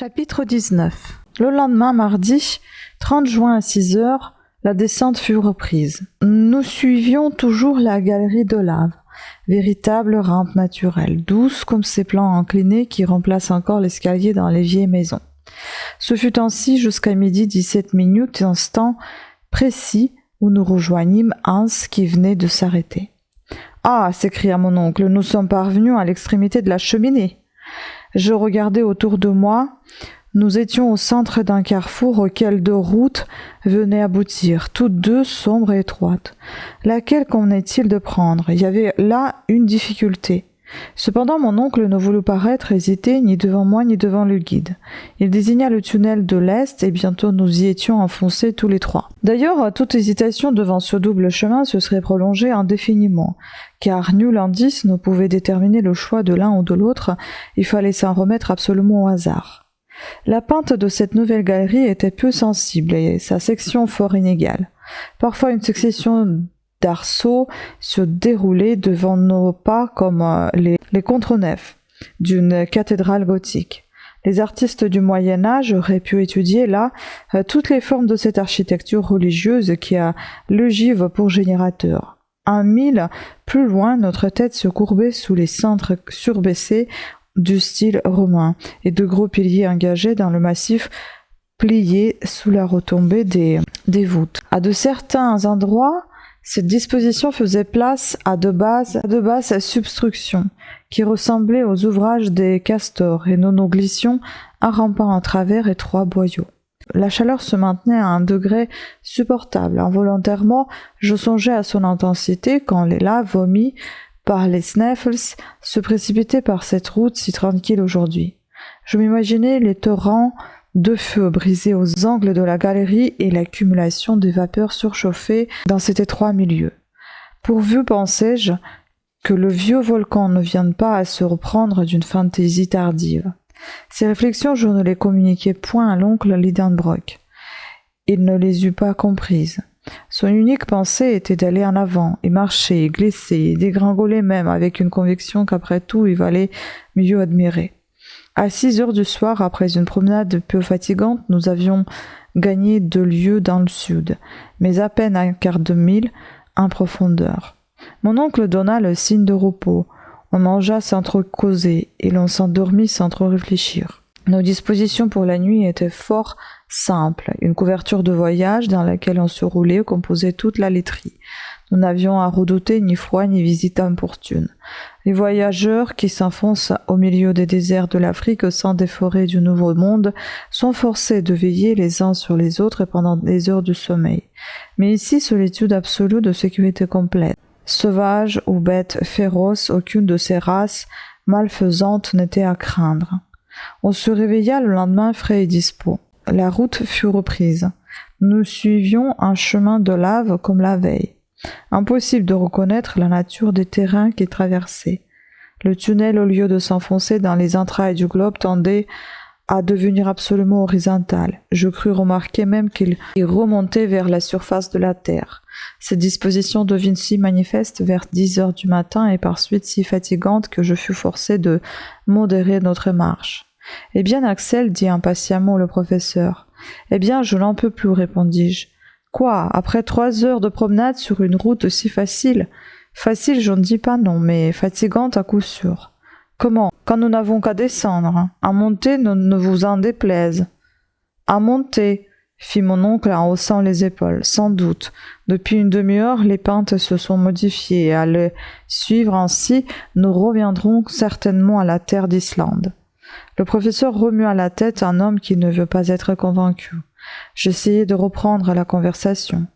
Chapitre 19. Le lendemain, mardi 30 juin à 6 heures, la descente fut reprise. Nous suivions toujours la galerie de lave, véritable rampe naturelle, douce comme ces plans inclinés qui remplacent encore l'escalier dans les vieilles maisons. Ce fut ainsi jusqu'à midi 17 minutes, instant précis où nous rejoignîmes Hans qui venait de s'arrêter. « Ah !» s'écria mon oncle, « nous sommes parvenus à l'extrémité de la cheminée. » Je regardai autour de moi. Nous étions au centre d'un carrefour auquel deux routes venaient aboutir, toutes deux sombres et étroites. Laquelle convenait-il de prendre? Il y avait là une difficulté. Cependant, mon oncle ne voulut paraître hésiter ni devant moi ni devant le guide. Il désigna le tunnel de l'Est et bientôt nous y étions enfoncés tous les trois. D'ailleurs, toute hésitation devant ce double chemin se serait prolongée indéfiniment, car nul indice ne pouvait déterminer le choix de l'un ou de l'autre, il fallait s'en remettre absolument au hasard. La pente de cette nouvelle galerie était peu sensible et sa section fort inégale. Parfois une succession d'arceaux se déroulait devant nos pas comme les contre-nefs d'une cathédrale gothique. Les artistes du Moyen-Âge auraient pu étudier là toutes les formes de cette architecture religieuse qui a l'ogive pour générateur. 1 mille plus loin, notre tête se courbait sous les cintres surbaissés du style romain et de gros piliers engagés dans le massif plié sous la retombée des voûtes. À de certains endroits, cette disposition faisait place à de basses substructions qui ressemblaient aux ouvrages des castors et nous glissions un rempart en travers et 3 boyaux. La chaleur se maintenait à un degré supportable. Involontairement, je songeais à son intensité quand les laves vomies par les Sneffels se précipitaient par cette route si tranquille aujourd'hui. Je m'imaginais les torrents de feu brisés aux angles de la galerie et l'accumulation des vapeurs surchauffées dans cet étroit milieu. Pourvu, pensais-je, que le vieux volcan ne vienne pas à se reprendre d'une fantaisie tardive. Ces réflexions, je ne les communiquai point à l'oncle Lidenbrock. Il ne les eût pas comprises. Son unique pensée était d'aller en avant, et marcher, et glisser, et dégringoler même, avec une conviction qu'après tout il valait mieux admirer. À 6 heures du soir, après une promenade peu fatigante, nous avions gagné 2 lieues dans le sud, mais à peine un quart de mille en profondeur. Mon oncle donna le signe de repos. On mangea sans trop causer, et l'on s'endormit sans trop réfléchir. Nos dispositions pour la nuit étaient fort simples. Une couverture de voyage dans laquelle on se roulait composait toute la laiterie. Nous n'avions à redouter ni froid ni visite importune. Les voyageurs qui s'enfoncent au milieu des déserts de l'Afrique au sein des forêts du Nouveau Monde sont forcés de veiller les uns sur les autres pendant les heures du sommeil. Mais ici, solitude absolue de sécurité complète. Sauvages ou bêtes féroces, aucune de ces races malfaisantes n'était à craindre. On se réveilla le lendemain frais et dispos. La route fut reprise. Nous suivions un chemin de lave comme la veille. Impossible de reconnaître la nature des terrains qu'il traversait. Le tunnel, au lieu de s'enfoncer dans les entrailles du globe, tendait à devenir absolument horizontal. Je crus remarquer même qu'il remontait vers la surface de la terre. Cette disposition devint si manifeste vers 10 heures du matin et par suite si fatigante que je fus forcé de modérer notre marche. « Eh bien, Axel, dit impatiemment le professeur. »« Eh bien, je n'en peux plus, répondis-je. »« Quoi, après 3 heures de promenade sur une route si facile ?»« Facile, je ne dis pas non, mais fatigante à coup sûr. »« Comment, quand nous n'avons qu'à descendre? À monter, ne vous en déplaise. »« À monter, fit mon oncle en haussant les épaules. Sans doute. Depuis une demi-heure, les pentes se sont modifiées, et à les suivre ainsi, nous reviendrons certainement à la terre d'Islande. Le professeur remua la tête, un homme qui ne veut pas être convaincu. J'essayai de reprendre la conversation.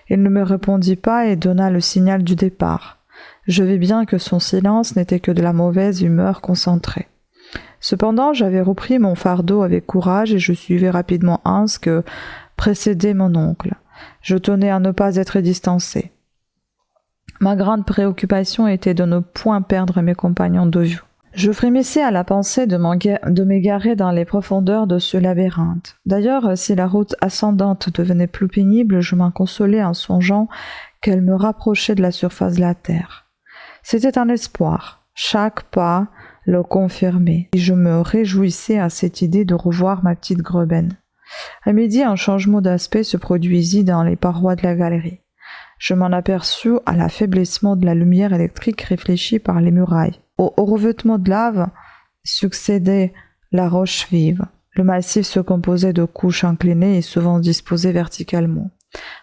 Il ne me répondit pas et donna le signal du départ. Je vis bien que son silence n'était que de la mauvaise humeur concentrée. Cependant, j'avais repris mon fardeau avec courage et je suivais rapidement Hans que précédait mon oncle. Je tenais à ne pas être distancé. Ma grande préoccupation était de ne point perdre mes compagnons de vue. Je frémissais à la pensée de m'égarer dans les profondeurs de ce labyrinthe. D'ailleurs, si la route ascendante devenait plus pénible, je m'en consolais en songeant qu'elle me rapprochait de la surface de la terre. C'était un espoir. Chaque pas le confirmait, et je me réjouissais à cette idée de revoir ma petite Greben. À midi, un changement d'aspect se produisit dans les parois de la galerie. Je m'en aperçus à l'affaiblissement de la lumière électrique réfléchie par les murailles. Au revêtement de lave succédait la roche vive. Le massif se composait de couches inclinées et souvent disposées verticalement.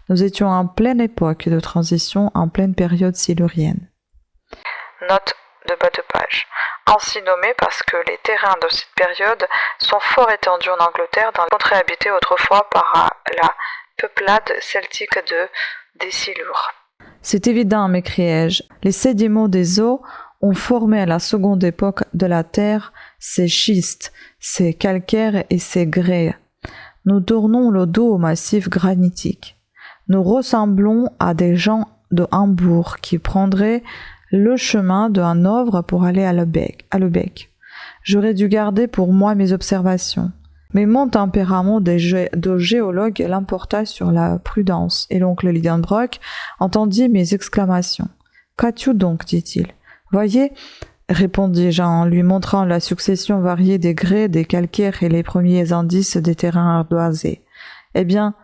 Nous étions en pleine époque de transition, en pleine période silurienne. Note de bas de page. Ainsi nommé parce que les terrains de cette période sont fort étendus en Angleterre dans les contrées habitées autrefois par la peuplade celtique des Silures. C'est évident, m'écriai-je. Les sédiments des eaux ont formé à la seconde époque de la Terre ces schistes, ces calcaires et ces grès. Nous tournons le dos au massif granitique. Nous ressemblons à des gens de Hambourg qui prendraient le chemin de Hanovre pour aller à Lübeck. J'aurais dû garder pour moi mes observations. Mais mon tempérament de géologue l'emporta sur la prudence, et l'oncle Lidenbrock entendit mes exclamations. « Qu'as-tu donc » dit-il. « Voyez, répondis-je en lui montrant la succession variée des grès, des calcaires et les premiers indices des terrains ardoisés. Eh bien,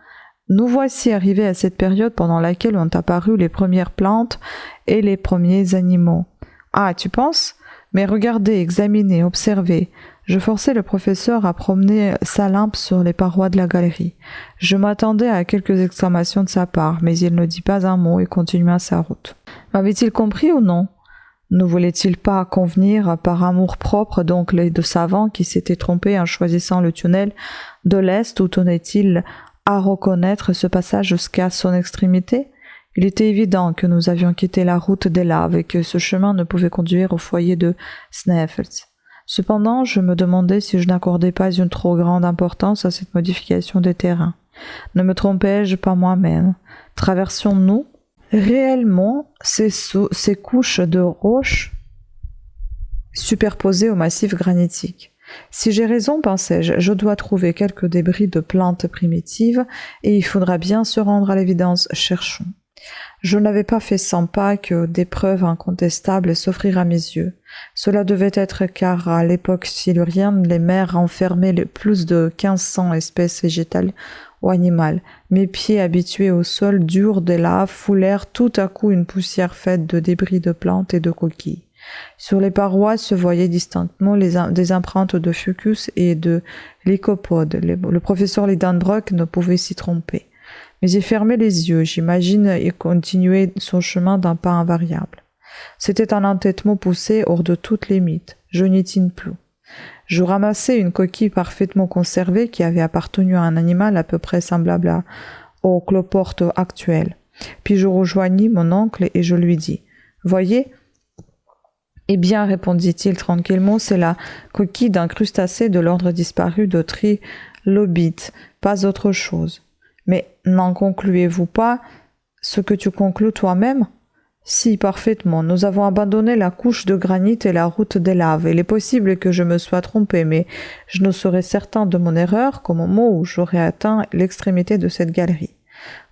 nous voici arrivés à cette période pendant laquelle ont apparu les premières plantes et les premiers animaux. Ah, tu penses ? Mais regardez, examinez, observez. » Je forçai le professeur à promener sa lampe sur les parois de la galerie. Je m'attendais à quelques exclamations de sa part, mais il ne dit pas un mot et continua sa route. M'avait-il compris ou non ? Ne voulait-il pas convenir par amour-propre donc les deux savants qui s'étaient trompés en choisissant le tunnel de l'Est où tenait-il à reconnaître ce passage jusqu'à son extrémité ? Il était évident que nous avions quitté la route des laves et que ce chemin ne pouvait conduire au foyer de Sneffels. Cependant, je me demandais si je n'accordais pas une trop grande importance à cette modification des terrains. Ne me trompais-je pas moi-même ? Traversions-nous réellement ces couches de roches superposées au massif granitique ? Si j'ai raison, pensais-je, je dois trouver quelques débris de plantes primitives et il faudra bien se rendre à l'évidence. Cherchons. Je n'avais pas fait 100 pas que des preuves incontestables s'offrirent à mes yeux. Cela devait être car à l'époque silurienne, les mers renfermaient plus de 1500 espèces végétales ou animales. Mes pieds habitués au sol dur des laves foulèrent tout à coup une poussière faite de débris de plantes et de coquilles. Sur les parois se voyaient distinctement des empreintes de fucus et de lycopodes. Le professeur Lidenbrock ne pouvait s'y tromper. Mais il fermait les yeux, j'imagine, et continuait son chemin d'un pas invariable. C'était un entêtement poussé hors de toutes limites. Je n'y tins plus. Je ramassai une coquille parfaitement conservée qui avait appartenu à un animal à peu près semblable au cloporte actuel. Puis je rejoignis mon oncle et je lui dis « Voyez ?» « Eh bien, répondit-il tranquillement, c'est la coquille d'un crustacé de l'ordre disparu de trilobite, pas autre chose. » Mais n'en concluez-vous pas ce que tu conclus toi-même ? Si, parfaitement. Nous avons abandonné la couche de granit et la route des laves. Il est possible que je me sois trompé, mais je ne serai certain de mon erreur qu'au moment où j'aurai atteint l'extrémité de cette galerie.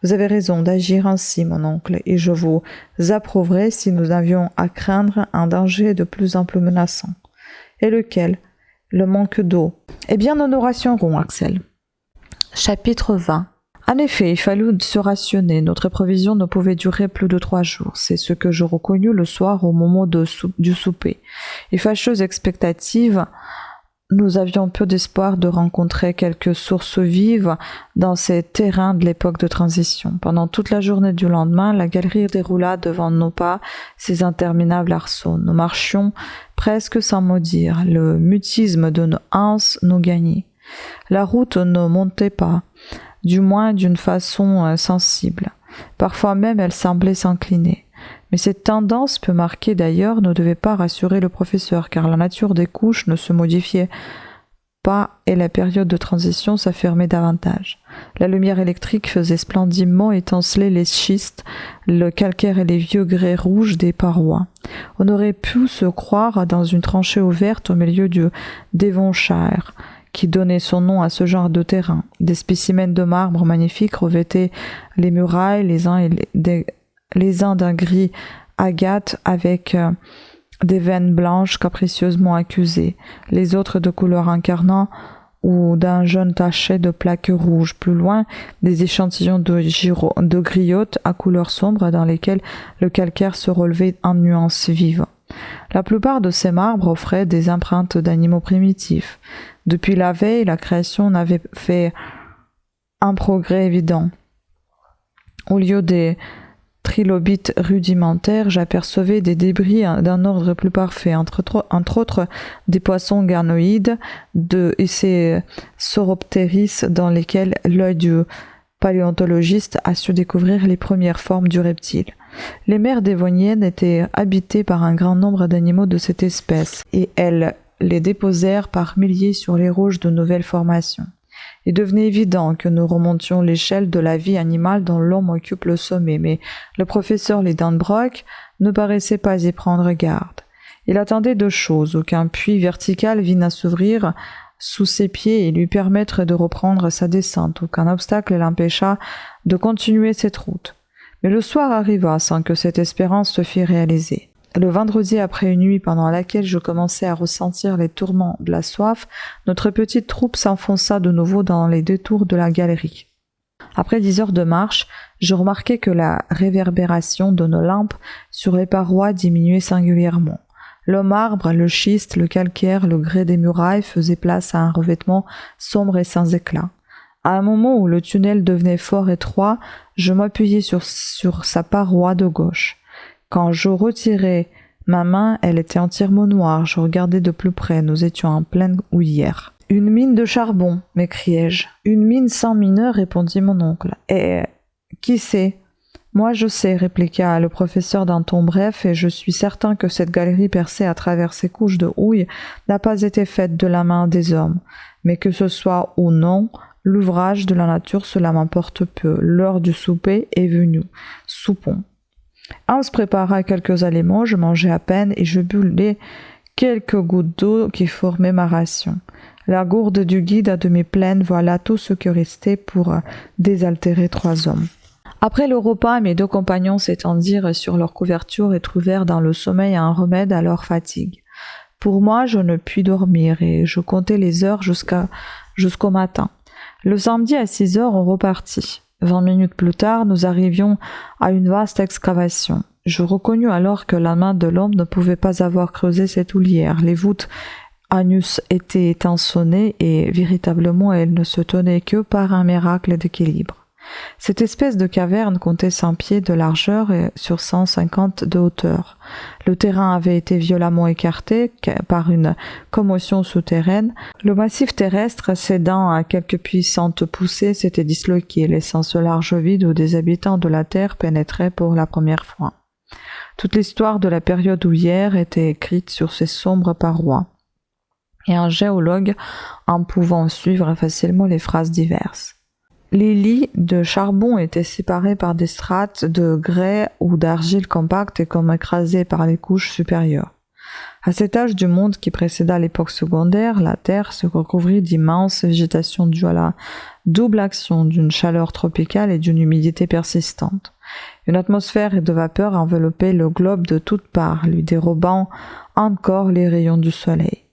Vous avez raison d'agir ainsi, mon oncle, et je vous approuverai si nous avions à craindre un danger de plus en plus menaçant. Et lequel ? Le manque d'eau. Eh bien, nous nous rationnerons, Axel. Chapitre 20. En effet, il fallut se rationner. Notre provision ne pouvait durer plus de 3 jours. C'est ce que je reconnus le soir au moment du souper. Et fâcheuse expectative, nous avions peu d'espoir de rencontrer quelques sources vives dans ces terrains de l'époque de transition. Pendant toute la journée du lendemain, la galerie déroula devant nos pas ses interminables arceaux. Nous marchions presque sans mot dire. Le mutisme de nos anses nous gagnait. La route ne montait pas, du moins d'une façon sensible. Parfois même elle semblait s'incliner. Mais cette tendance, peu marquée d'ailleurs, ne devait pas rassurer le professeur, car la nature des couches ne se modifiait pas et la période de transition s'affirmait davantage. La lumière électrique faisait splendidement étinceler les schistes, le calcaire et les vieux grès rouges des parois. On aurait pu se croire dans une tranchée ouverte au milieu du Devonshire, qui donnait son nom à ce genre de terrain. Des spécimens de marbre magnifiques revêtaient les murailles, les uns d'un gris agate avec des veines blanches capricieusement accusées, les autres de couleur incarnat ou d'un jaune taché de plaques rouges. Plus loin, des échantillons de griottes à couleur sombre dans lesquelles le calcaire se relevait en nuances vives. La plupart de ces marbres offraient des empreintes d'animaux primitifs. Depuis la veille, la création n'avait fait un progrès évident. Au lieu des trilobites rudimentaires, j'apercevais des débris d'un ordre plus parfait, entre autres des poissons ganoïdes et ces sauropteris dans lesquels l'œil du paléontologiste a su découvrir les premières formes du reptile. Les mers dévoniennes étaient habitées par un grand nombre d'animaux de cette espèce, et elles les déposèrent par milliers sur les roches de nouvelles formations. Il devenait évident que nous remontions l'échelle de la vie animale dont l'homme occupe le sommet, mais le professeur Lidenbrock ne paraissait pas y prendre garde. Il attendait deux choses: aucun puits vertical vint à s'ouvrir sous ses pieds et lui permettre de reprendre sa descente, aucun obstacle l'empêcha de continuer cette route. Mais le soir arriva sans que cette espérance se fît réaliser. Le vendredi, après une nuit pendant laquelle je commençais à ressentir les tourments de la soif, notre petite troupe s'enfonça de nouveau dans les détours de la galerie. Après 10 heures de marche, je remarquai que la réverbération de nos lampes sur les parois diminuait singulièrement. Le marbre, le schiste, le calcaire, le grès des murailles faisaient place à un revêtement sombre et sans éclat. À un moment où le tunnel devenait fort étroit, je m'appuyai sur sa paroi de gauche. Quand je retirai ma main, elle était entièrement noire. Je regardai de plus près. Nous étions en pleine houillère. « Une mine de charbon !» m'écriai-je. « Une mine sans mineur !» répondit mon oncle. « Et qui sait ?»« Moi je sais » répliqua le professeur d'un ton bref, et je suis certain que cette galerie percée à travers ces couches de houille n'a pas été faite de la main des hommes. Mais que ce soit ou non, l'ouvrage de la nature, cela m'importe peu. L'heure du souper est venue. Soupons. Hans prépara quelques aliments, je mangeai à peine et je bus les quelques gouttes d'eau qui formaient ma ration. La gourde du guide à demi pleine, voilà tout ce que restait pour désaltérer 3 hommes. Après le repas, mes 2 compagnons s'étendirent sur leur couverture et trouvèrent dans le sommeil un remède à leur fatigue. Pour moi, je ne pus dormir et je comptais les heures jusqu'au matin. Le samedi à 6 heures, on repartit. 20 minutes plus tard, nous arrivions à une vaste excavation. Je reconnus alors que la main de l'homme ne pouvait pas avoir creusé cette houlière. Les voûtes anus étaient étançonnées et véritablement elles ne se tenaient que par un miracle d'équilibre. Cette espèce de caverne comptait 100 pieds de largeur et sur 150 de hauteur. Le terrain avait été violemment écarté par une commotion souterraine. Le massif terrestre, cédant à quelques puissantes poussées, s'était disloqué, laissant ce large vide où des habitants de la terre pénétraient pour la première fois. Toute l'histoire de la période houillère était écrite sur ces sombres parois, et un géologue en pouvant suivre facilement les phrases diverses. Les lits de charbon étaient séparés par des strates de grès ou d'argile compacte et comme écrasés par les couches supérieures. À cet âge du monde qui précéda l'époque secondaire, la terre se recouvrit d'immenses végétations dues à la double action d'une chaleur tropicale et d'une humidité persistante. Une atmosphère de vapeur enveloppait le globe de toutes parts, lui dérobant encore les rayons du soleil.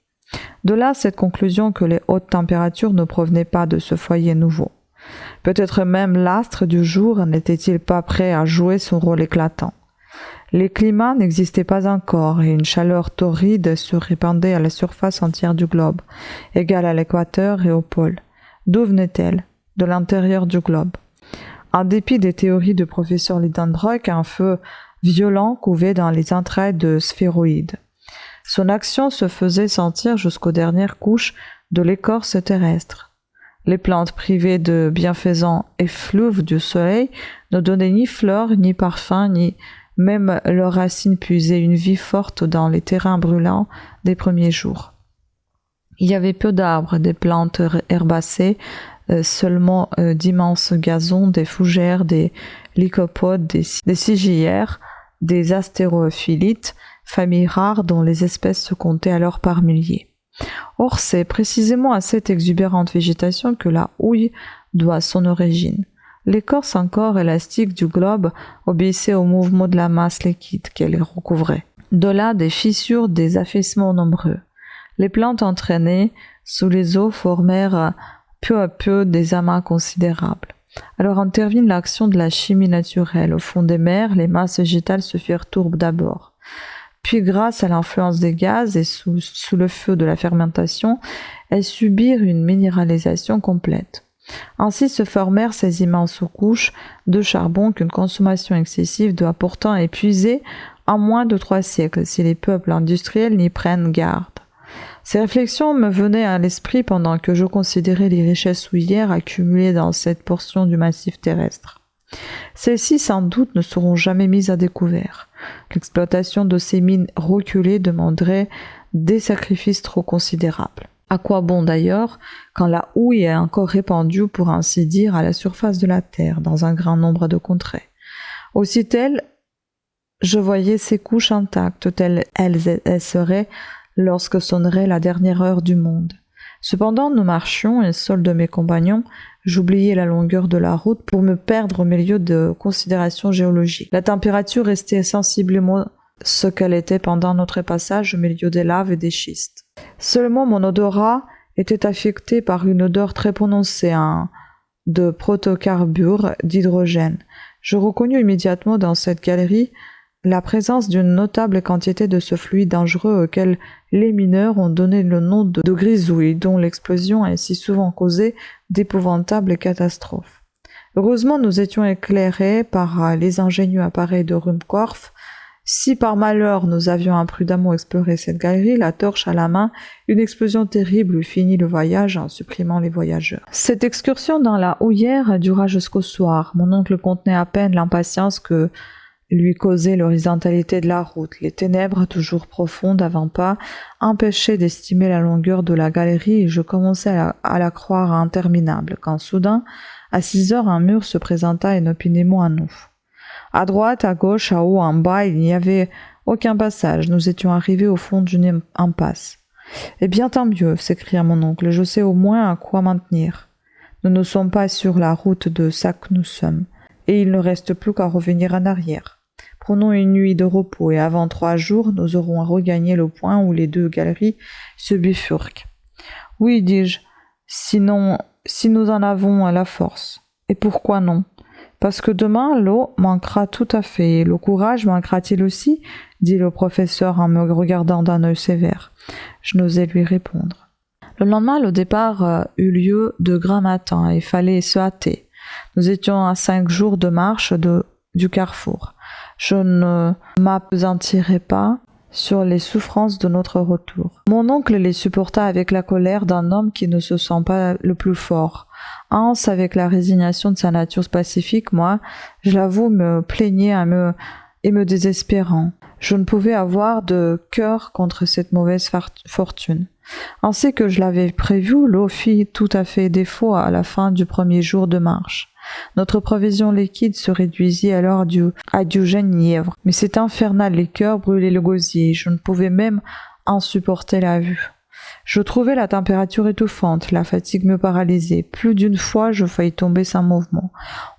De là cette conclusion que les hautes températures ne provenaient pas de ce foyer nouveau. Peut-être même l'astre du jour n'était-il pas prêt à jouer son rôle éclatant. Les climats n'existaient pas encore et une chaleur torride se répandait à la surface entière du globe, égale à l'équateur et au pôle. D'où venait-elle? De l'intérieur du globe. En dépit des théories du professeur Lidenbrock, un feu violent couvait dans les entrailles de sphéroïdes. Son action se faisait sentir jusqu'aux dernières couches de l'écorce terrestre. Les plantes privées de bienfaisants effluves du soleil ne donnaient ni fleurs, ni parfums, ni même leurs racines puisaient une vie forte dans les terrains brûlants des premiers jours. Il y avait peu d'arbres, des plantes herbacées, seulement d'immenses gazons, des fougères, des lycopodes, des sigillières, des astérophilites, familles rares dont les espèces se comptaient alors par milliers. Or, c'est précisément à cette exubérante végétation que la houille doit son origine. L'écorce encore élastique du globe obéissait au mouvement de la masse liquide qu'elle recouvrait. De là des fissures, des affaissements nombreux. Les plantes entraînées sous les eaux formèrent peu à peu des amas considérables. Alors intervint l'action de la chimie naturelle. Au fond des mers, les masses végétales se firent tourbes d'abord. Puis, grâce à l'influence des gaz et sous le feu de la fermentation, elles subirent une minéralisation complète. Ainsi se formèrent ces immenses couches de charbon qu'une consommation excessive doit pourtant épuiser en moins de 3 siècles si les peuples industriels n'y prennent garde. Ces réflexions me venaient à l'esprit pendant que je considérais les richesses houillères accumulées dans cette portion du massif terrestre. Celles-ci, sans doute, ne seront jamais mises à découvert. L'exploitation de ces mines reculées demanderait des sacrifices trop considérables. À quoi bon d'ailleurs, quand la houille est encore répandue, pour ainsi dire, à la surface de la terre, dans un grand nombre de contrées. Aussi telles, je voyais ces couches intactes, telles elles seraient lorsque sonnerait la dernière heure du monde. Cependant, nous marchions, et seul de mes compagnons, j'oubliais la longueur de la route pour me perdre au milieu de considérations géologiques. La température restait sensiblement ce qu'elle était pendant notre passage au milieu des laves et des schistes. Seulement mon odorat était affecté par une odeur très prononcée de protocarbures d'hydrogène. Je reconnus immédiatement dans cette galerie la présence d'une notable quantité de ce fluide dangereux auquel les mineurs ont donné le nom de grisouille, dont l'explosion a si souvent causé d'épouvantables catastrophes. Heureusement, nous étions éclairés par les ingénieux appareils de Ruhmkorff. Si par malheur nous avions imprudemment exploré cette galerie, la torche à la main, une explosion terrible eût fini le voyage en supprimant les voyageurs. Cette excursion dans la houillère dura jusqu'au soir. Mon oncle contenait à peine l'impatience que lui causait l'horizontalité de la route. Les ténèbres, toujours profondes avant pas, empêchaient d'estimer la longueur de la galerie et je commençais à la croire interminable, quand soudain, à 6 heures, un mur se présenta inopinément à nous. À droite, à gauche, à haut, en bas, il n'y avait aucun passage. Nous étions arrivés au fond d'une impasse. « Eh bien, tant mieux !» s'écria mon oncle. « Je sais au moins à quoi m'en tenir. Nous ne sommes pas sur la route de Saknussemm, et il ne reste plus qu'à revenir en arrière. Prenons une nuit de repos, et avant 3 jours, nous aurons regagné le point où les 2 galeries se bifurquent. »« Oui, dis-je, si nous en avons la force. Et pourquoi non ? Parce que demain, l'eau manquera tout à fait. Et le courage manquera-t-il aussi ? Dit le professeur en me regardant d'un œil sévère. Je n'osais lui répondre. Le lendemain, le départ eut lieu de grand matin. Il fallait se hâter. Nous étions à 5 jours de marche du carrefour. Je ne m'appesantirai pas sur les souffrances de notre retour. Mon oncle les supporta avec la colère d'un homme qui ne se sent pas le plus fort. Hans, avec la résignation de sa nature pacifique, moi, je l'avoue, me plaignais et me désespérant. Je ne pouvais avoir de cœur contre cette mauvaise fortune. Ainsi que je l'avais prévu, l'eau fit tout à fait défaut à la fin du premier jour de marche. Notre provision liquide se réduisit alors à du genièvre, mais cette infernale liqueur brûlait le gosier, je ne pouvais même en supporter la vue. Je trouvais la température étouffante, la fatigue me paralysait. Plus d'une fois, je faillis tomber sans mouvement.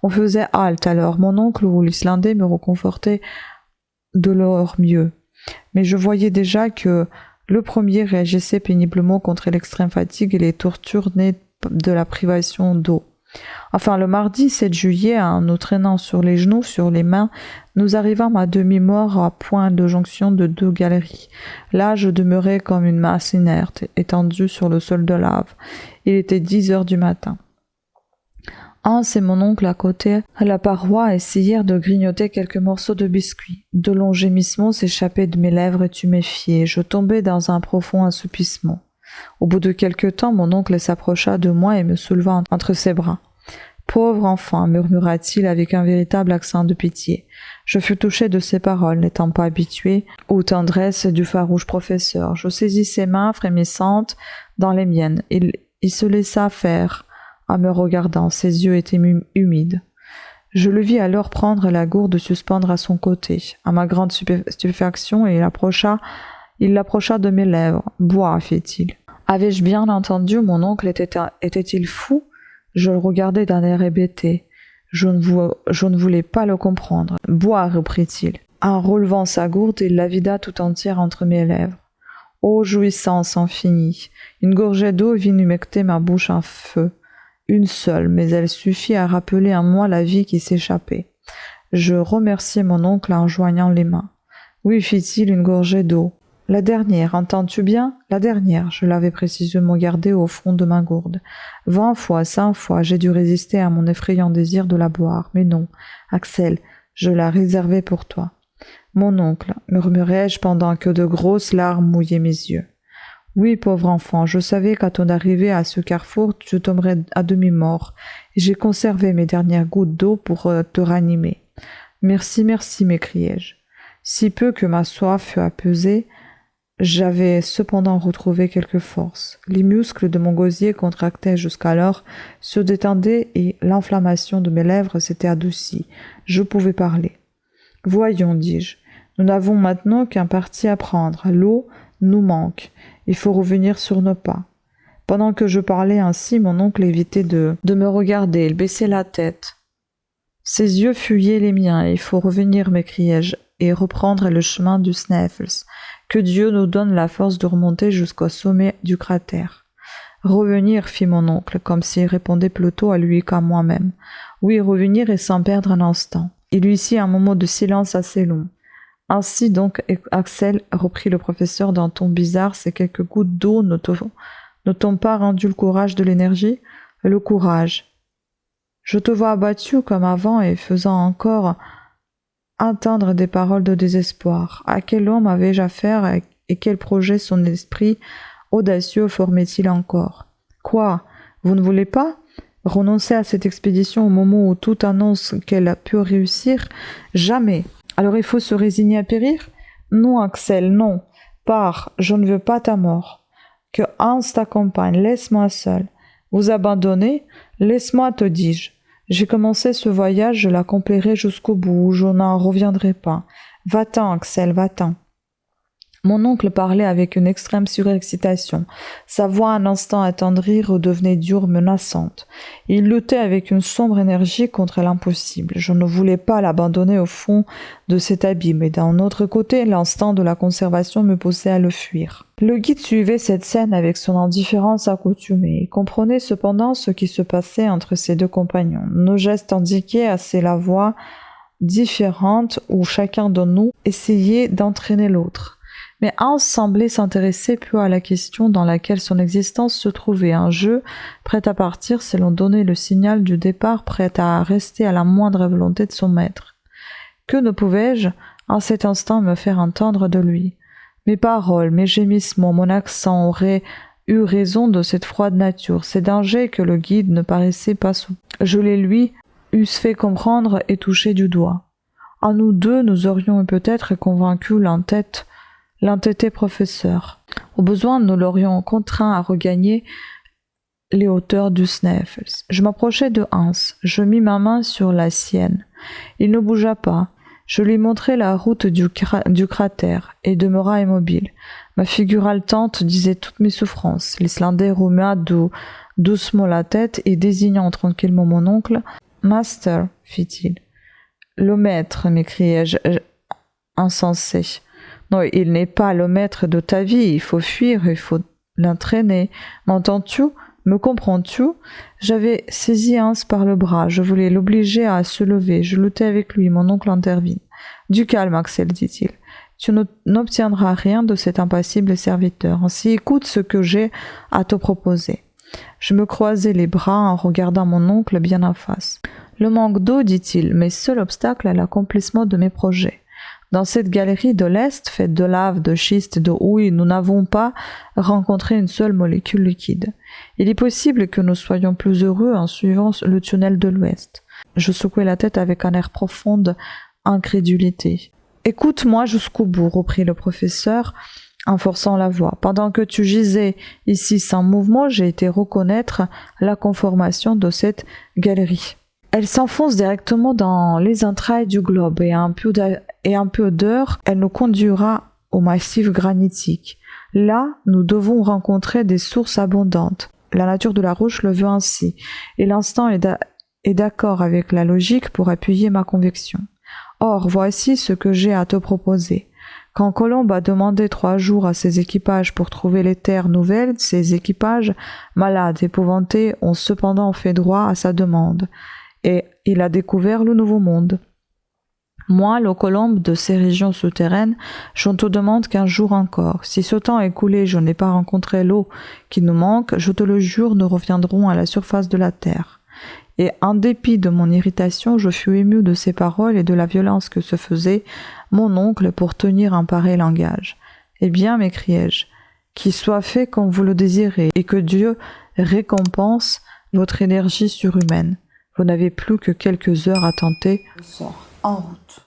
On faisait halte alors, mon oncle ou l'Islandais me reconfortaient de leur mieux. Mais je voyais déjà que le premier réagissait péniblement contre l'extrême fatigue et les tortures nées de la privation d'eau. Enfin, le mardi 7 juillet, en nous traînant sur les genoux, sur les mains, nous arrivâmes à demi-mort à point de jonction de 2 galeries. Là, je demeurais comme une masse inerte, étendue sur le sol de lave. Il était 10 heures du matin. Hans et mon oncle à côté, à la paroi, essayèrent de grignoter quelques morceaux de biscuit. De longs gémissements s'échappaient de mes lèvres tuméfiées. Je tombais dans un profond assoupissement. Au bout de quelque temps, mon oncle s'approcha de moi et me souleva entre ses bras. « Pauvre enfant !» murmura-t-il avec un véritable accent de pitié. Je fus touché de ces paroles, n'étant pas habitué aux tendresses du farouche professeur. Je saisis ses mains frémissantes dans les miennes. Il se laissa faire en me regardant. Ses yeux étaient humides. Je le vis alors prendre la gourde suspendre à son côté. À ma grande stupéfaction, il l'approcha de mes lèvres. « Bois !» fit-il. Avais-je bien entendu, mon oncle était-il fou ? Je le regardais d'un air hébété. Je ne voulais pas le comprendre. « Bois !» reprit-il. En relevant sa gourde, il la vida tout entière entre mes lèvres. Ô jouissance infinie! Une gorgée d'eau vint humecter ma bouche en feu. Une seule, mais elle suffit à rappeler en moi la vie qui s'échappait. Je remerciai mon oncle en joignant les mains. Oui, fit-il, une gorgée d'eau. La dernière, entends-tu bien? La dernière, je l'avais précisément gardée au fond de ma gourde. 20 fois, 100 fois, j'ai dû résister à mon effrayant désir de la boire. Mais non, Axel, je la réservais pour toi. Mon oncle, murmurai-je pendant que de grosses larmes mouillaient mes yeux. Oui, pauvre enfant, je savais qu'à ton arrivée à ce carrefour, tu tomberais à demi-mort, et j'ai conservé mes dernières gouttes d'eau pour te ranimer. Merci, merci, m'écriai-je. Si peu que ma soif fut apaisée, j'avais cependant retrouvé quelque force. Les muscles de mon gosier contractés jusqu'alors se détendaient et l'inflammation de mes lèvres s'était adoucie. Je pouvais parler. Voyons, dis-je, nous n'avons maintenant qu'un parti à prendre. L'eau nous manque. Il faut revenir sur nos pas. Pendant que je parlais ainsi, mon oncle évitait de me regarder. Il baissait la tête. Ses yeux fuyaient les miens. Il faut revenir, m'écriai-je, et reprendre le chemin du Sneffels. Que Dieu nous donne la force de remonter jusqu'au sommet du cratère. Revenir, fit mon oncle, comme s'il répondait plutôt à lui qu'à moi-même. Oui, revenir et sans perdre un instant. Il eut ici un moment de silence assez long. Ainsi donc, Axel, reprit le professeur d'un ton bizarre, ces quelques gouttes d'eau ne t'ont pas rendu le courage de l'énergie? Le courage. Je te vois abattu comme avant et faisant encore entendre des paroles de désespoir. À quel homme avais-je affaire et quel projet son esprit audacieux formait-il encore? Quoi? Vous ne voulez pas renoncer à cette expédition au moment où tout annonce qu'elle a pu réussir? Jamais. Alors il faut se résigner à périr? Non, Axel, non. Pars, je ne veux pas ta mort. Que Hans t'accompagne, laisse-moi seul. Vous abandonner? Laisse-moi, te dis-je. J'ai commencé ce voyage, je l'accomplirai jusqu'au bout, je n'en reviendrai pas. Va-t'en, Axel, va-t'en. Mon oncle parlait avec une extrême surexcitation. Sa voix, un instant attendrie, redevenait dure, menaçante. Il luttait avec une sombre énergie contre l'impossible. Je ne voulais pas l'abandonner au fond de cet abîme, et d'un autre côté, l'instinct de la conservation me poussait à le fuir. Le guide suivait cette scène avec son indifférence accoutumée. Il comprenait cependant ce qui se passait entre ses deux compagnons. Nos gestes indiquaient assez la voie différente où chacun de nous essayait d'entraîner l'autre. Mais Hans semblait s'intéresser peu à la question dans laquelle son existence se trouvait, un jeu prêt à partir si l'on donnait le signal du départ, prêt à rester à la moindre volonté de son maître. Que ne pouvais-je, en cet instant, me faire entendre de lui? Mes paroles, mes gémissements, mon accent auraient eu raison de cette froide nature, ces dangers que le guide ne paraissait pas sous. Je les lui eusse fait comprendre et toucher du doigt. En nous deux, nous aurions peut-être convaincu l'entêté professeur. Au besoin, nous l'aurions contraint à regagner les hauteurs du Sneffels. Je m'approchai de Hans, je mis ma main sur la sienne. Il ne bougea pas. Je lui montrai la route du cratère et demeura immobile. Ma figure haletante disait toutes mes souffrances. L'Islandais remua doucement la tête et désignant tranquillement mon oncle, « Master » fit-il. « Le maître » m'écriai-je, insensé. Non, il n'est pas le maître de ta vie, il faut fuir, il faut l'entraîner. M'entends-tu? Me comprends-tu? J'avais saisi Hans par le bras, je voulais l'obliger à se lever, je luttais avec lui, mon oncle intervint. Du calme, Axel, dit-il. Tu n'obtiendras rien de cet impassible serviteur, ainsi écoute ce que j'ai à te proposer. Je me croisai les bras en regardant mon oncle bien en face. Le manque d'eau, dit-il, m'est seul obstacle à l'accomplissement de mes projets. Dans cette galerie de l'Est, faite de lave, de schiste et de houille, nous n'avons pas rencontré une seule molécule liquide. Il est possible que nous soyons plus heureux en suivant le tunnel de l'Ouest. Je secouai la tête avec un air profond d'incrédulité. « Écoute-moi jusqu'au bout, reprit le professeur en forçant la voix. Pendant que tu gisais ici sans mouvement, j'ai été reconnaître la conformation de cette galerie. Elle s'enfonce directement dans les entrailles du globe et un peu d'heure, elle nous conduira au massif granitique. Là, nous devons rencontrer des sources abondantes. La nature de la roche le veut ainsi, et l'instant est d'accord avec la logique pour appuyer ma conviction. Or, voici ce que j'ai à te proposer. Quand Colomb a demandé 3 jours à ses équipages pour trouver les terres nouvelles, ces équipages, malades, épouvantés, ont cependant fait droit à sa demande, et il a découvert le Nouveau Monde. Moi, le Colombe de ces régions souterraines, je ne te demande qu'1 jour encore. Si ce temps écoulé je n'ai pas rencontré l'eau qui nous manque, je te le jure, nous reviendrons à la surface de la terre. Et en dépit de mon irritation, je fus ému de ces paroles et de la violence que se faisait mon oncle pour tenir un pareil langage. Eh bien, m'écriai-je, qu'il soit fait comme vous le désirez, et que Dieu récompense votre énergie surhumaine. Vous n'avez plus que quelques heures à tenter. Je sors en route.